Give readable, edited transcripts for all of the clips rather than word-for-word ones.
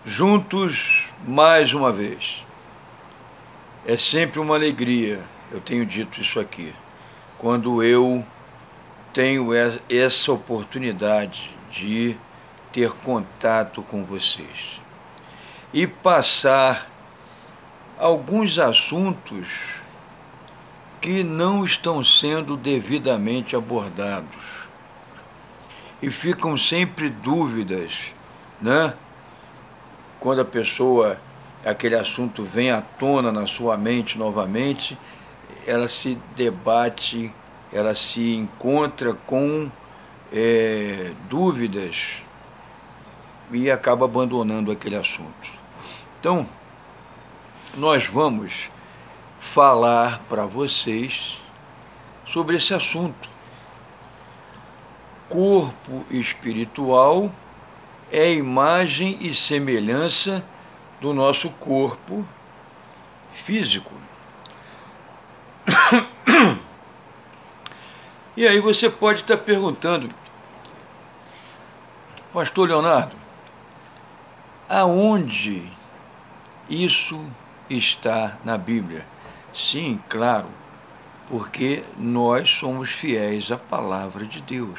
juntos mais uma vez. É sempre uma alegria, eu tenho dito isso aqui, quando eu tenho essa oportunidade de ter contato com vocês e passar alguns assuntos que não estão sendo devidamente abordados. E ficam sempre dúvidas, né? Quando a pessoa, aquele assunto vem à tona na sua mente novamente, ela se debate, ela se encontra com dúvidas e acaba abandonando aquele assunto. Então, nós vamos falar para vocês sobre esse assunto. Corpo espiritual é imagem e semelhança do nosso corpo físico. E aí você pode estar perguntando, Pastor Leonardo, aonde isso está na Bíblia? Sim, claro, porque nós somos fiéis à palavra de Deus.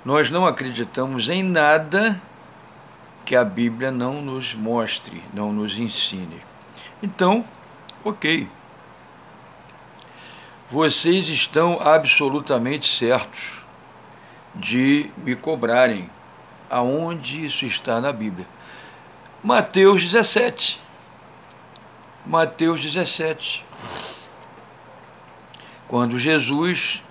Nós não acreditamos em nada que a Bíblia não nos mostre, não nos ensine. Então, ok. Vocês estão absolutamente certos de me cobrarem aonde isso está na Bíblia. Mateus 17. Mateus 17. Quando Jesus,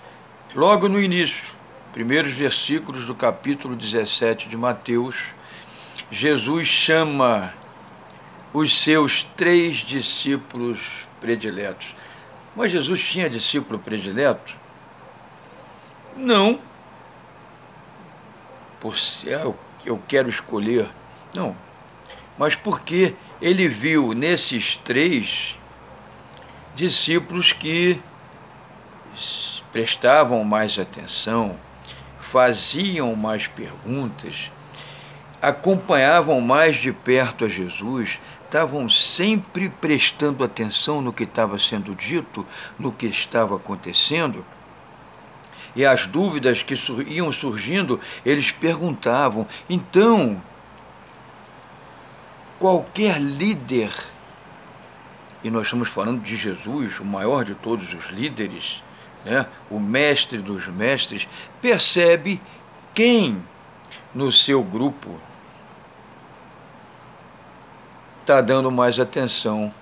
logo no início, primeiros versículos do capítulo 17 de Mateus, Jesus chama os seus 3 discípulos prediletos. Mas Jesus tinha discípulo predileto? Não. Por ser eu quero escolher. Não. Mas porque ele viu nesses 3 discípulos que prestavam mais atenção, faziam mais perguntas, acompanhavam mais de perto a Jesus, estavam sempre prestando atenção no que estava sendo dito, no que estava acontecendo, e as dúvidas que iam surgindo, eles perguntavam. Então, qualquer líder, e nós estamos falando de Jesus, o maior de todos os líderes, né, o mestre dos mestres, percebe quem no seu grupo está dando mais atenção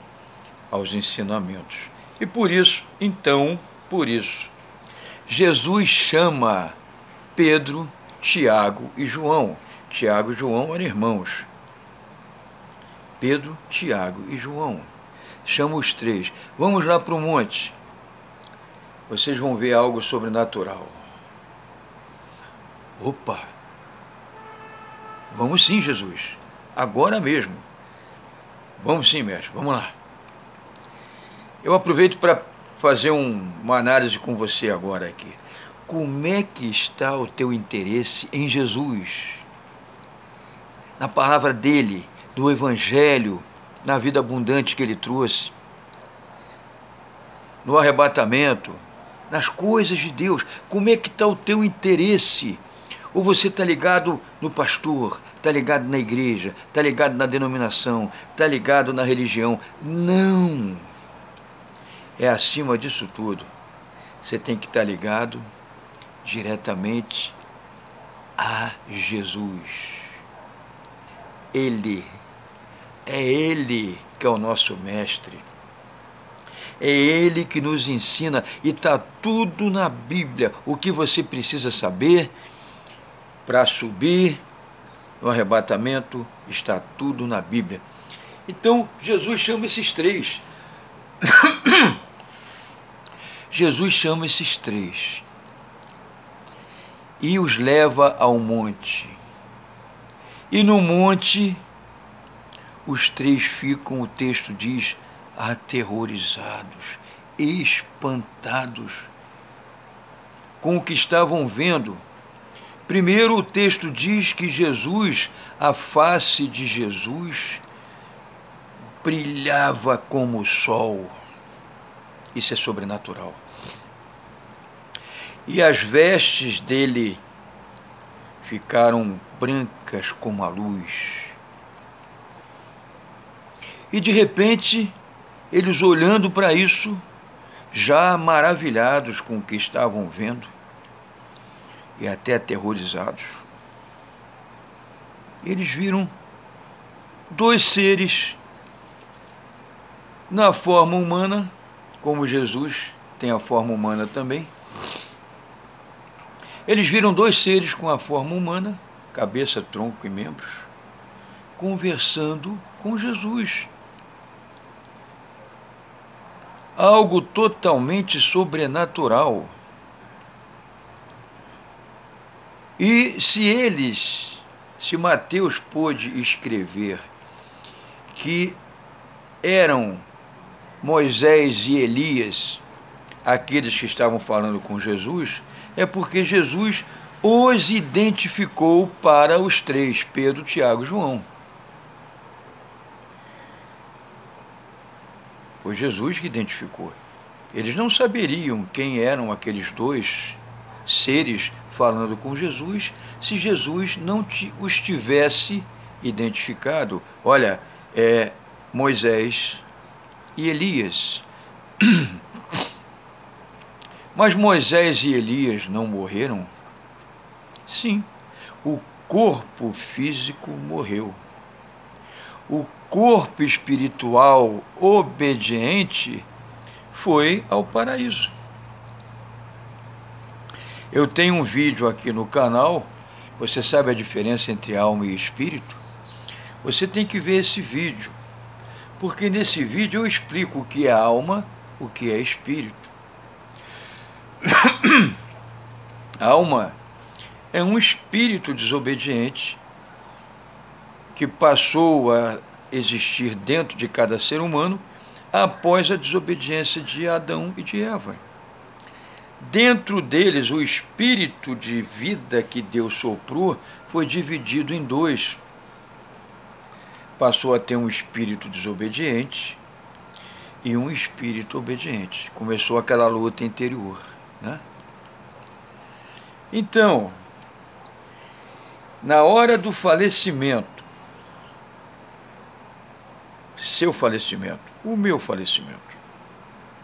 aos ensinamentos. E por isso, então, Jesus chama Pedro, Tiago e João. Tiago e João eram irmãos. Pedro, Tiago e João. Chama os 3. Vamos lá para o monte. Vocês vão ver algo sobrenatural. Opa! Vamos sim, Jesus. Agora mesmo. Vamos sim, mestre. Vamos lá. Eu aproveito para fazer uma análise com você agora aqui. Como é que está o teu interesse em Jesus? Na palavra dele, do Evangelho, na vida abundante que ele trouxe, no arrebatamento, nas coisas de Deus. Como é que está o teu interesse? Ou você está ligado no pastor, está ligado na igreja, está ligado na denominação, está ligado na religião? Não! É acima disso tudo. Você tem que estar ligado diretamente a Jesus. Ele que é o nosso mestre. É Ele que nos ensina, e está tudo na Bíblia. O que você precisa saber para subir no arrebatamento, está tudo na Bíblia. Então, Jesus chama esses 3. Jesus chama esses 3 e os leva ao monte. E no monte, os 3 ficam, o texto diz, aterrorizados, espantados com o que estavam vendo, Primeiro, o texto diz que Jesus, a face de Jesus, brilhava como o sol. Isso é sobrenatural. E as vestes dele ficaram brancas como a luz. E de repente, eles olhando para isso, já maravilhados com o que estavam vendo, e até aterrorizados, eles viram dois seres na forma humana, como Jesus tem a forma humana também. Eles viram dois seres com a forma humana, cabeça, tronco e membros, conversando com Jesus. Algo totalmente sobrenatural. E se Mateus pôde escrever que eram Moisés e Elias aqueles que estavam falando com Jesus, é porque Jesus os identificou para os três, Pedro, Tiago e João. Foi Jesus que identificou. Eles não saberiam quem eram aqueles dois seres falando com Jesus se Jesus não os tivesse identificado. Olha, é Moisés e Elias. Mas Moisés e Elias não morreram? Sim, o corpo físico morreu. O corpo espiritual obediente foi ao paraíso. Eu tenho um vídeo aqui no canal, você sabe a diferença entre alma e espírito? Você tem que ver esse vídeo, porque nesse vídeo eu explico o que é alma, o que é espírito. Alma é um espírito desobediente que passou a existir dentro de cada ser humano após a desobediência de Adão e de Eva. Dentro deles, o espírito de vida que Deus soprou foi dividido em dois. Passou a ter um espírito desobediente e um espírito obediente. Começou aquela luta interior, né? Então, na hora do falecimento, seu falecimento, o meu falecimento,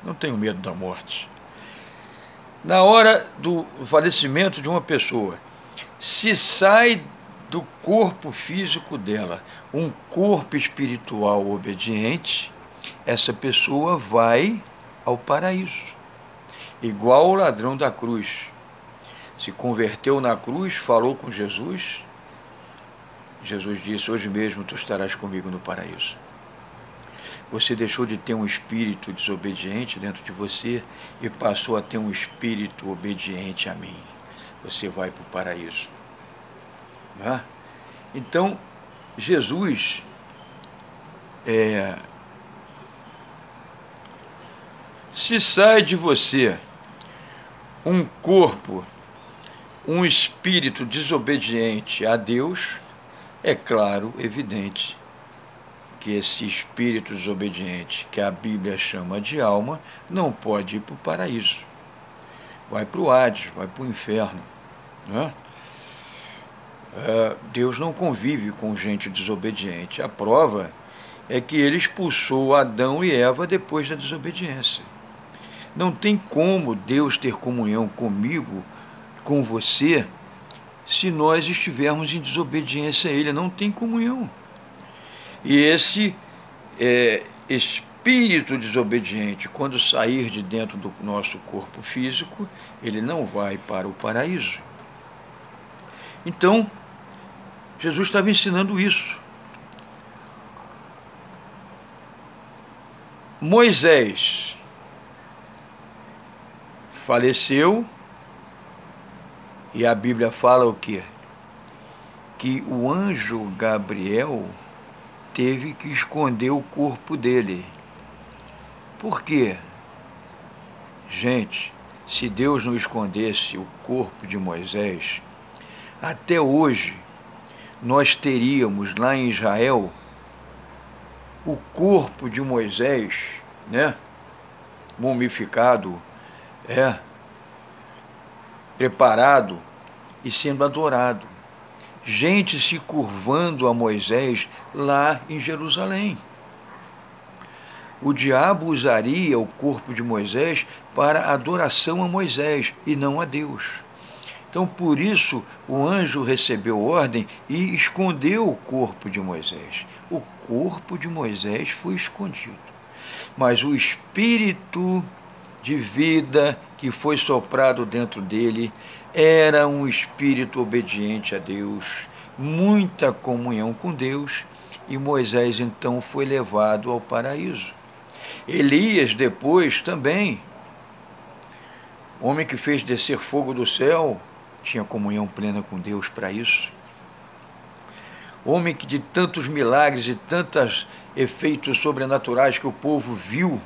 não tenho medo da morte. Na hora do falecimento de uma pessoa, se sai do corpo físico dela um corpo espiritual obediente, essa pessoa vai ao paraíso, igual o ladrão da cruz. Se converteu na cruz, falou com Jesus. Jesus disse: hoje mesmo tu estarás comigo no paraíso. Você deixou de ter um espírito desobediente dentro de você e passou a ter um espírito obediente a mim. Você vai para o paraíso. Não é? Então, Jesus se sai de você um corpo, um espírito desobediente a Deus, é claro, evidente, que esse espírito desobediente, que a Bíblia chama de alma, não pode ir para o paraíso. Vai para o Hades, vai para o inferno. Né? Deus não convive com gente desobediente. A prova é que ele expulsou Adão e Eva depois da desobediência. Não tem como Deus ter comunhão comigo, com você, se nós estivermos em desobediência a Ele. Não tem comunhão. E esse espírito desobediente, quando sair de dentro do nosso corpo físico, ele não vai para o paraíso. Então, Jesus estava ensinando isso. Moisés faleceu, e a Bíblia fala o quê? Que o anjo Gabriel teve que esconder o corpo dele. Por quê? Gente, se Deus não escondesse o corpo de Moisés, Até hoje, nós teríamos lá em Israel o corpo de Moisés, né, mumificado, preparado e sendo adorado. Gente se curvando a Moisés lá em Jerusalém. O diabo usaria o corpo de Moisés para adoração a Moisés e não a Deus. Então, por isso, o anjo recebeu ordem e escondeu o corpo de Moisés. O corpo de Moisés foi escondido. Mas o espírito de vida que foi soprado dentro dele era um espírito obediente a Deus, muita comunhão com Deus, e Moisés então foi levado ao paraíso. Elias depois também, homem que fez descer fogo do céu, tinha comunhão plena com Deus para isso. Homem que de tantos milagres e tantos efeitos sobrenaturais que o povo viu,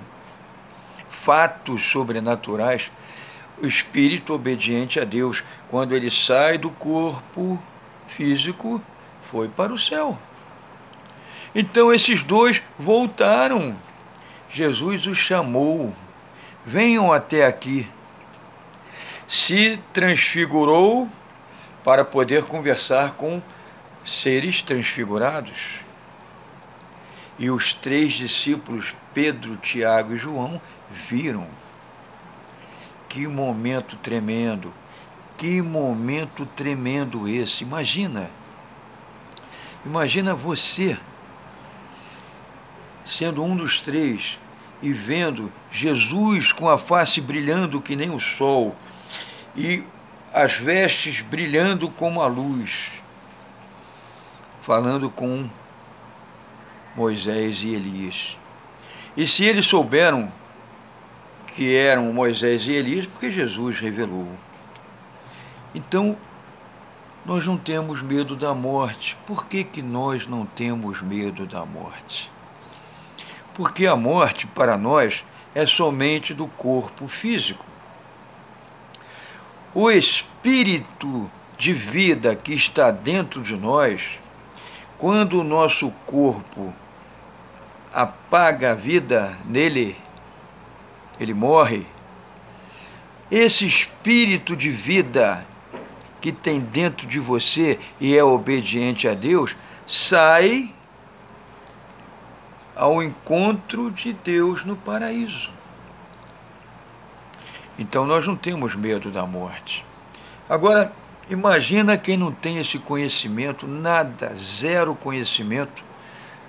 fatos sobrenaturais, o espírito obediente a Deus, quando ele sai do corpo físico, foi para o céu. Então esses dois voltaram. Jesus os chamou, venham até aqui. Se transfigurou para poder conversar com seres transfigurados. E os 3 discípulos, Pedro, Tiago e João, viram. Que momento tremendo esse. Imagina você sendo um dos 3 e vendo Jesus com a face brilhando que nem o sol e as vestes brilhando como a luz, falando com Moisés e Elias. E se eles souberam que eram Moisés e Elias, porque Jesus revelou. Então, nós não temos medo da morte. Por que nós não temos medo da morte? Porque a morte, para nós, é somente do corpo físico. O espírito de vida que está dentro de nós, quando o nosso corpo apaga a vida nele, ele morre. Esse espírito de vida que tem dentro de você e é obediente a Deus, sai ao encontro de Deus no paraíso. Então nós não temos medo da morte. Agora, imagina quem não tem esse conhecimento, nada, zero conhecimento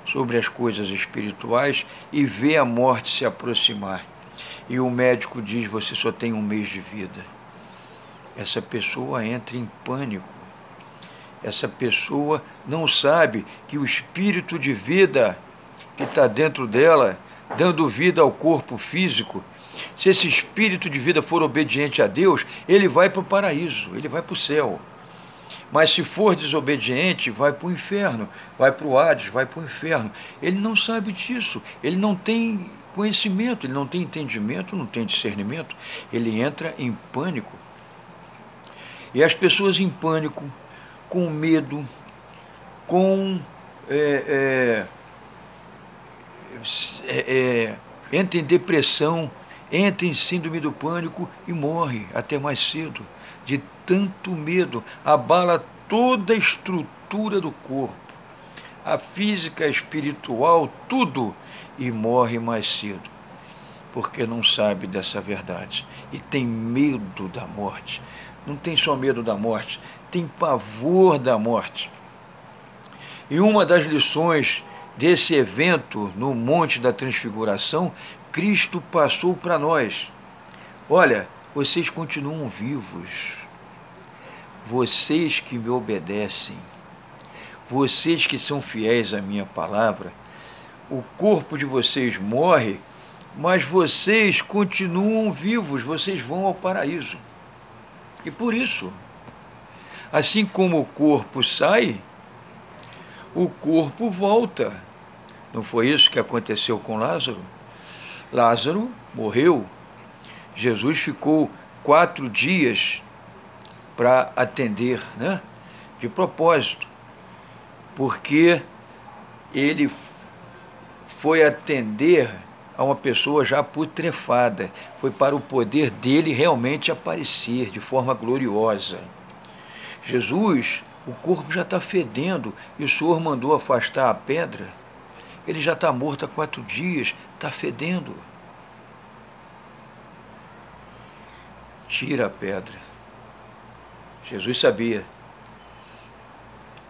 sobre as coisas espirituais e vê a morte se aproximar. E o médico diz, você só tem 1 mês de vida. Essa pessoa entra em pânico. Essa pessoa não sabe que o espírito de vida que está dentro dela, dando vida ao corpo físico, se esse espírito de vida for obediente a Deus, ele vai para o paraíso, ele vai para o céu. Mas se for desobediente, vai para o inferno, vai para o Hades, vai para o inferno. Ele não sabe disso, ele não tem conhecimento, ele não tem entendimento, não tem discernimento, ele entra em pânico. E as pessoas em pânico, com medo, entra em depressão, entra em síndrome do pânico e morre até mais cedo, de tanto medo, abala toda a estrutura do corpo, a física, a espiritual, tudo, e morre mais cedo, porque não sabe dessa verdade e tem medo da morte. Não tem só medo da morte, tem pavor da morte. E uma das lições desse evento no Monte da Transfiguração, Cristo passou para nós. Olha, vocês continuam vivos, vocês que me obedecem, vocês que são fiéis à minha palavra, o corpo de vocês morre, mas vocês continuam vivos, vocês vão ao paraíso. E por isso, assim como o corpo sai, o corpo volta. Não foi isso que aconteceu com Lázaro? Lázaro morreu. Jesus ficou 4 dias para atender, né? de propósito, porque ele foi atender a uma pessoa já putrefada, foi para o poder dele realmente aparecer de forma gloriosa. Jesus, o corpo já está fedendo e o Senhor mandou afastar a pedra, ele já está morto há 4 dias, está fedendo. Tira a pedra. Jesus sabia.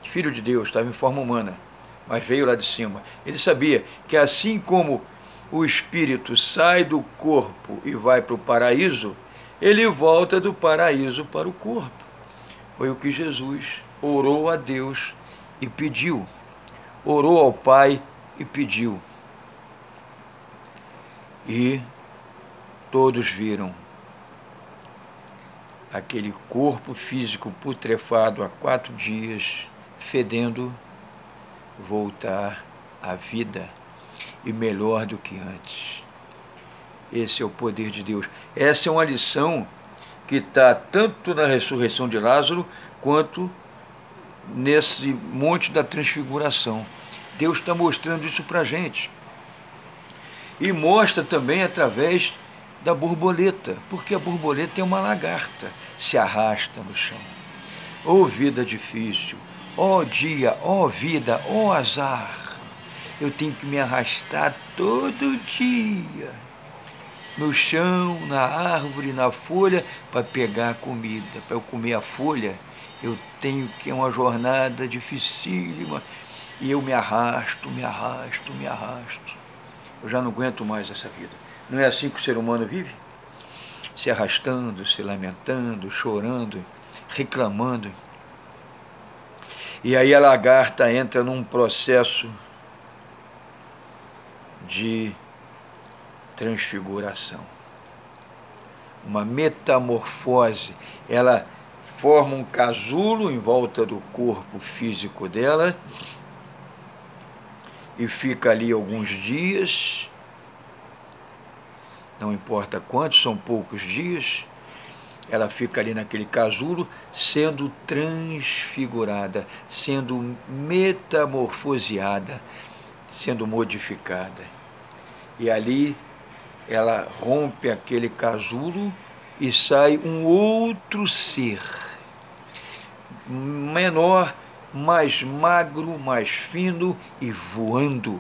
Filho de Deus, estava em forma humana, mas veio lá de cima. Ele sabia que assim como o espírito sai do corpo e vai para o paraíso, ele volta do paraíso para o corpo. Foi o que Jesus orou a Deus e pediu. Orou ao Pai e pediu. E todos viram aquele corpo físico putrefado há 4 dias, fedendo, voltar à vida e melhor do que antes. Esse é o poder de Deus. Essa é uma lição que está tanto na ressurreição de Lázaro quanto nesse monte da transfiguração. Deus está mostrando isso para a gente. E mostra também através da borboleta, porque a borboleta é uma lagarta, se arrasta no chão. Ó vida difícil, ó dia, ó vida, ó azar. Eu tenho que me arrastar todo dia no chão, na árvore, na folha, para pegar a comida. Para eu comer a folha, eu tenho que, é uma jornada dificílima, e eu me arrasto, me arrasto, me arrasto. Eu já não aguento mais essa vida. Não é assim que o ser humano vive? Se arrastando, se lamentando, chorando, reclamando. E aí a lagarta entra num processo de transfiguração, uma metamorfose. Ela forma um casulo em volta do corpo físico dela e fica ali alguns dias, não importa quantos, são poucos dias, ela fica ali naquele casulo, sendo transfigurada, sendo metamorfoseada, sendo modificada. E ali ela rompe aquele casulo e sai um outro ser, menor, mais magro, mais fino e voando.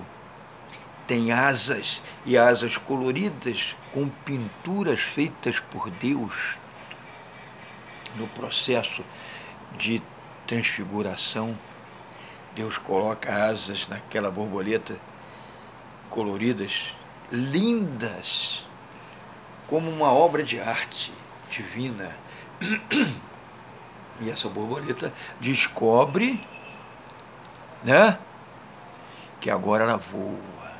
Tem asas, e asas coloridas, com pinturas feitas por Deus. No processo de transfiguração, Deus coloca asas naquela borboleta coloridas, lindas, como uma obra de arte divina. E essa borboleta descobre, né, que agora ela voa,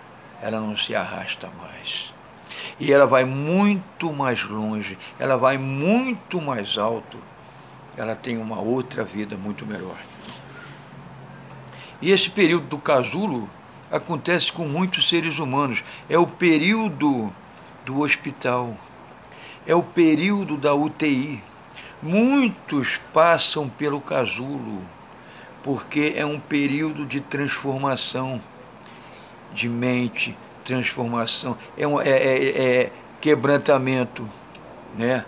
ela não se arrasta mais. E ela vai muito mais longe, ela vai muito mais alto, ela tem uma outra vida muito melhor. E esse período do casulo acontece com muitos seres humanos. É o período do hospital, é o período da UTI. Muitos passam pelo casulo, porque é um período de transformação de mente, transformação, é quebrantamento, né?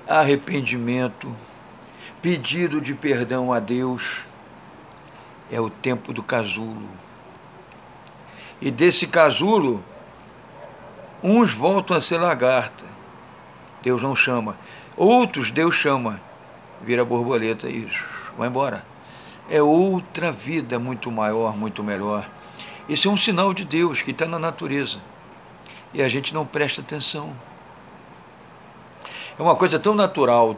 Arrependimento, pedido de perdão a Deus. É o tempo do casulo. E desse casulo, uns voltam a ser lagarta. Deus não chama. Outros Deus chama. Vira borboleta e vai embora. É outra vida muito maior, muito melhor. Isso é um sinal de Deus que está na natureza. E a gente não presta atenção. É uma coisa tão natural,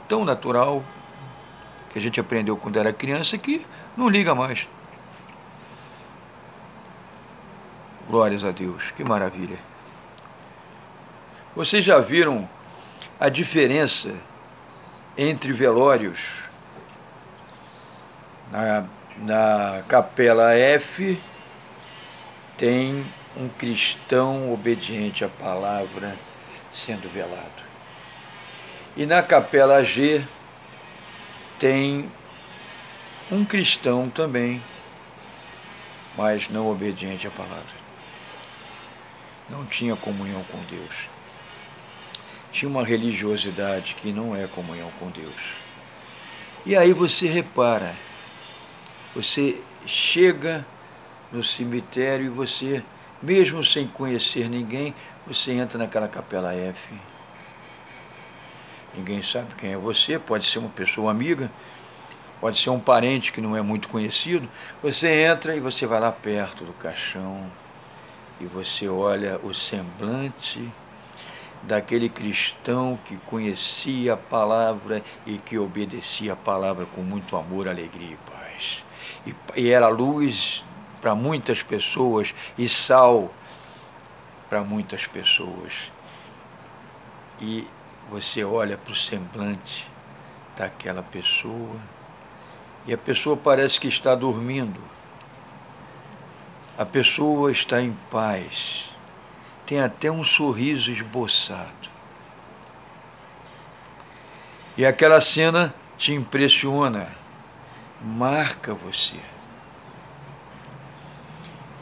que a gente aprendeu quando era criança, que não liga mais. Glórias a Deus, que maravilha. Vocês já viram a diferença entre velórios? Na capela F tem um cristão obediente à palavra sendo velado. E na capela G tem Um cristão também, mas não obediente à palavra. Não tinha comunhão com Deus. Tinha uma religiosidade que não é comunhão com Deus. E aí você repara, você chega no cemitério e você, mesmo sem conhecer ninguém, você entra naquela capela F. Ninguém sabe quem é você, pode ser uma pessoa amiga, pode ser um parente que não é muito conhecido. Você entra e você vai lá perto do caixão e você olha o semblante daquele cristão que conhecia a palavra e que obedecia a palavra com muito amor, alegria e paz. E era luz para muitas pessoas e sal para muitas pessoas. E você olha para o semblante daquela pessoa e a pessoa parece que está dormindo. A pessoa está em paz. Tem até um sorriso esboçado. E aquela cena te impressiona, marca você.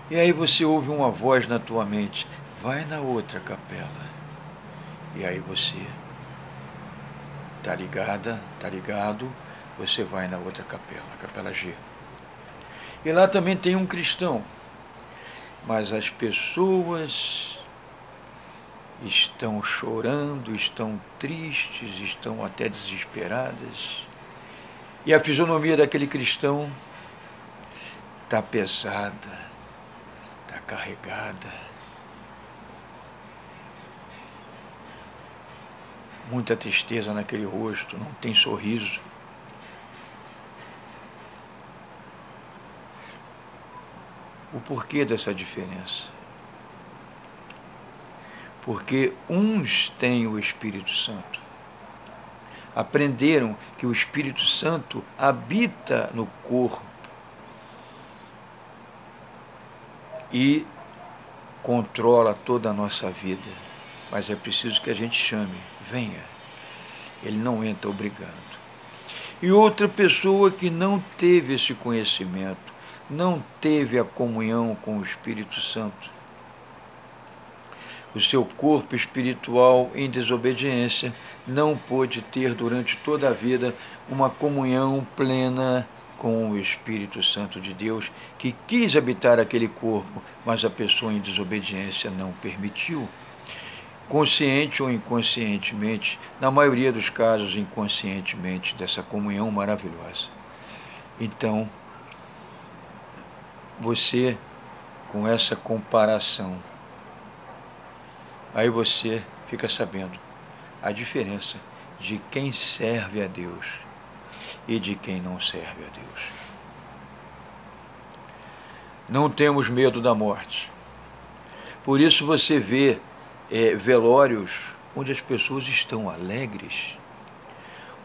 E aí você ouve uma voz na tua mente, vai na outra capela. E aí você está ligado, você vai na outra capela, a capela G. E lá também tem um cristão, mas as pessoas estão chorando, estão tristes, estão até desesperadas. E a fisionomia daquele cristão está pesada, está carregada. Muita tristeza naquele rosto, não tem sorriso. O porquê dessa diferença? Porque uns têm o Espírito Santo, aprenderam que o Espírito Santo habita no corpo e controla toda a nossa vida, mas é preciso que a gente chame, venha, ele não entra obrigando. E outra pessoa que não teve esse conhecimento, não teve a comunhão com o Espírito Santo, o seu corpo espiritual em desobediência não pôde ter durante toda a vida uma comunhão plena com o Espírito Santo de Deus, que quis habitar aquele corpo, mas a pessoa em desobediência não permitiu. Consciente ou inconscientemente, na maioria dos casos inconscientemente, dessa comunhão maravilhosa. Então, você, com essa comparação, aí você fica sabendo a diferença de quem serve a Deus e de quem não serve a Deus. Não temos medo da morte. Por isso você vê velórios onde as pessoas estão alegres,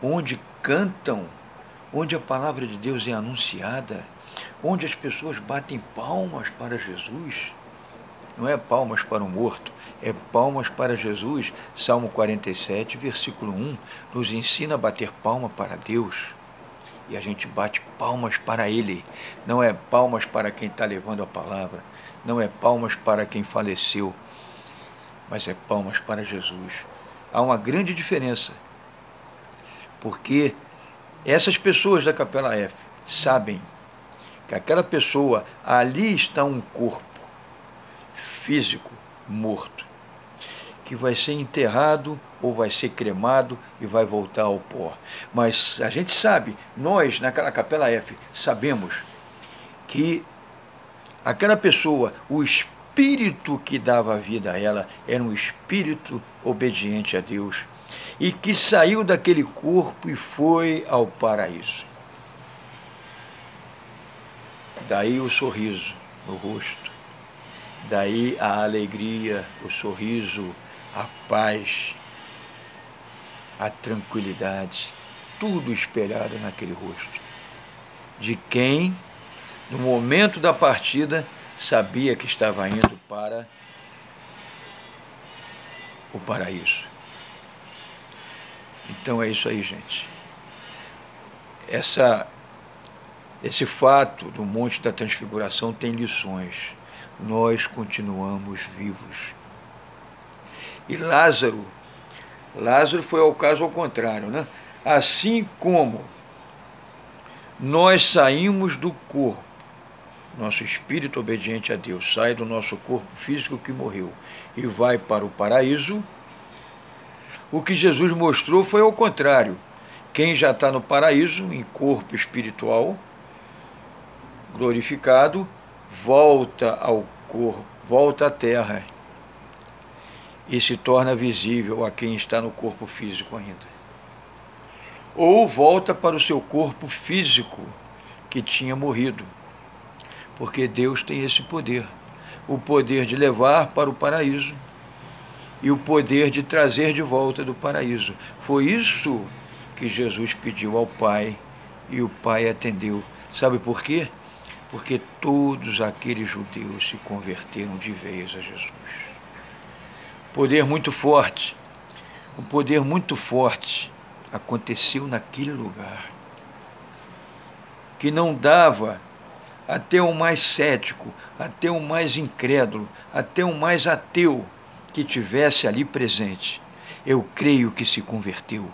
onde cantam, onde a palavra de Deus é anunciada, onde as pessoas batem palmas para Jesus. Não é palmas para o morto, é palmas para Jesus. Salmo 47, versículo 1, nos ensina a bater palma para Deus. E a gente bate palmas para Ele. Não é palmas para quem está levando a palavra, não é palmas para quem faleceu, mas é palmas para Jesus. Há uma grande diferença, porque essas pessoas da Capela F sabem que aquela pessoa, ali está um corpo físico morto, que vai ser enterrado ou vai ser cremado e vai voltar ao pó. Mas a gente sabe, nós naquela Capela F sabemos que aquela pessoa, o espírito que dava vida a ela era um espírito obediente a Deus e que saiu daquele corpo e foi ao paraíso. Daí o sorriso no rosto, daí a alegria, o sorriso, a paz, a tranquilidade, tudo espelhado naquele rosto, de quem, no momento da partida, sabia que estava indo para o paraíso. Então é isso aí, gente. Essa esse fato do Monte da Transfiguração tem lições. Nós continuamos vivos. E Lázaro foi ao caso ao contrário, né? Assim como nós saímos do corpo, nosso espírito obediente a Deus sai do nosso corpo físico que morreu e vai para o paraíso, o que Jesus mostrou foi ao contrário. Quem já está no paraíso, em corpo espiritual, glorificado, volta ao corpo, volta à terra e se torna visível a quem está no corpo físico ainda. Ou volta para o seu corpo físico que tinha morrido, porque Deus tem esse poder, o poder de levar para o paraíso e o poder de trazer de volta do paraíso. Foi isso que Jesus pediu ao Pai e o Pai atendeu. Sabe por quê? Porque todos aqueles judeus se converteram de vez a Jesus. Poder muito forte, um poder muito forte aconteceu naquele lugar, que não dava até o mais cético, até o mais incrédulo, até o mais ateu que tivesse ali presente. Eu creio que se converteu,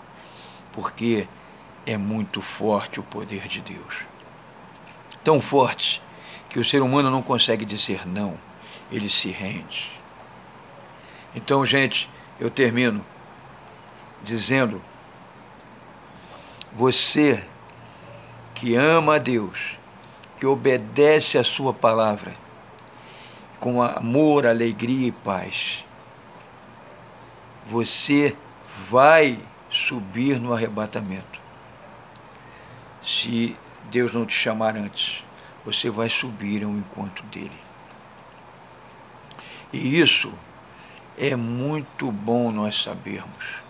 porque é muito forte o poder de Deus. Tão forte que o ser humano não consegue dizer não, ele se rende. Então, gente, eu termino dizendo: você que ama a Deus, que obedece a sua palavra, com amor, alegria e paz, você vai subir no arrebatamento. Se Deus não te chamar antes, você vai subir ao encontro dele. E isso é muito bom nós sabermos.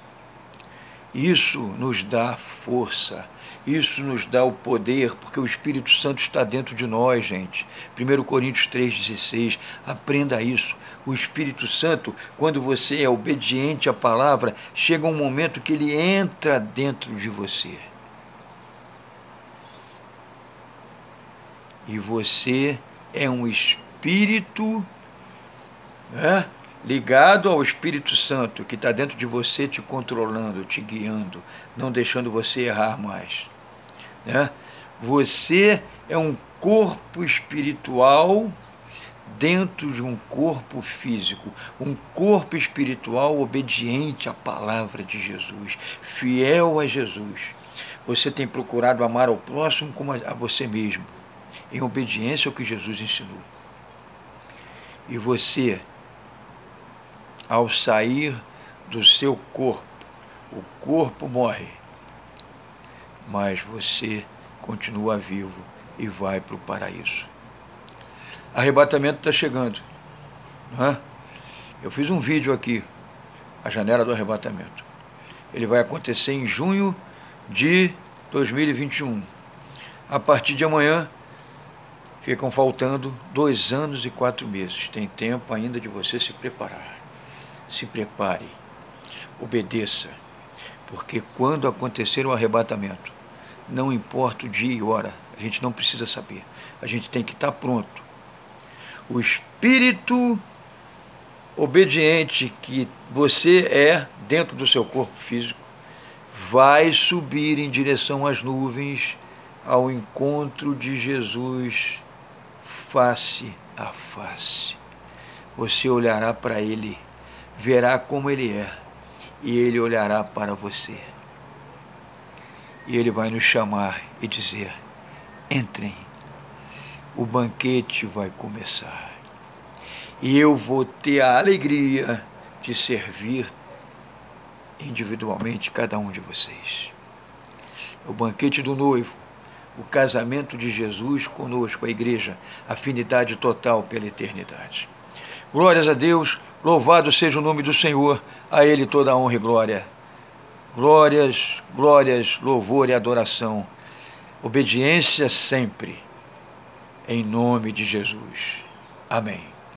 Isso nos dá força, isso nos dá o poder, porque o Espírito Santo está dentro de nós, gente. 1 Coríntios 3,16, aprenda isso. O Espírito Santo, quando você é obediente à palavra, chega um momento que ele entra dentro de você. E você é um espírito, né, ligado ao Espírito Santo, que está dentro de você, te controlando, te guiando, não deixando você errar mais. Né? Você é um corpo espiritual dentro de um corpo físico, um corpo espiritual obediente à palavra de Jesus, fiel a Jesus. Você tem procurado amar ao próximo como a você mesmo, em obediência ao que Jesus ensinou. E você, ao sair do seu corpo, o corpo morre, mas você continua vivo e vai para o paraíso. Arrebatamento está chegando. Não é? Eu fiz um vídeo aqui, a janela do arrebatamento. Ele vai acontecer em junho de 2021. A partir de amanhã, ficam faltando 2 anos e 4 meses. Tem tempo ainda de você se preparar. Se prepare, obedeça, porque quando acontecer o arrebatamento, não importa o dia e hora, a gente não precisa saber, a gente tem que estar pronto. O espírito obediente que você é dentro do seu corpo físico vai subir em direção às nuvens ao encontro de Jesus face a face. Você olhará para ele, verá como ele é, e ele olhará para você. E ele vai nos chamar e dizer: entrem, o banquete vai começar. E eu vou ter a alegria de servir individualmente cada um de vocês. O banquete do noivo, o casamento de Jesus conosco, a igreja, afinidade total pela eternidade. Glórias a Deus, louvado seja o nome do Senhor, a Ele toda a honra e glória. Glórias, glórias, louvor e adoração, obediência sempre, em nome de Jesus. Amém.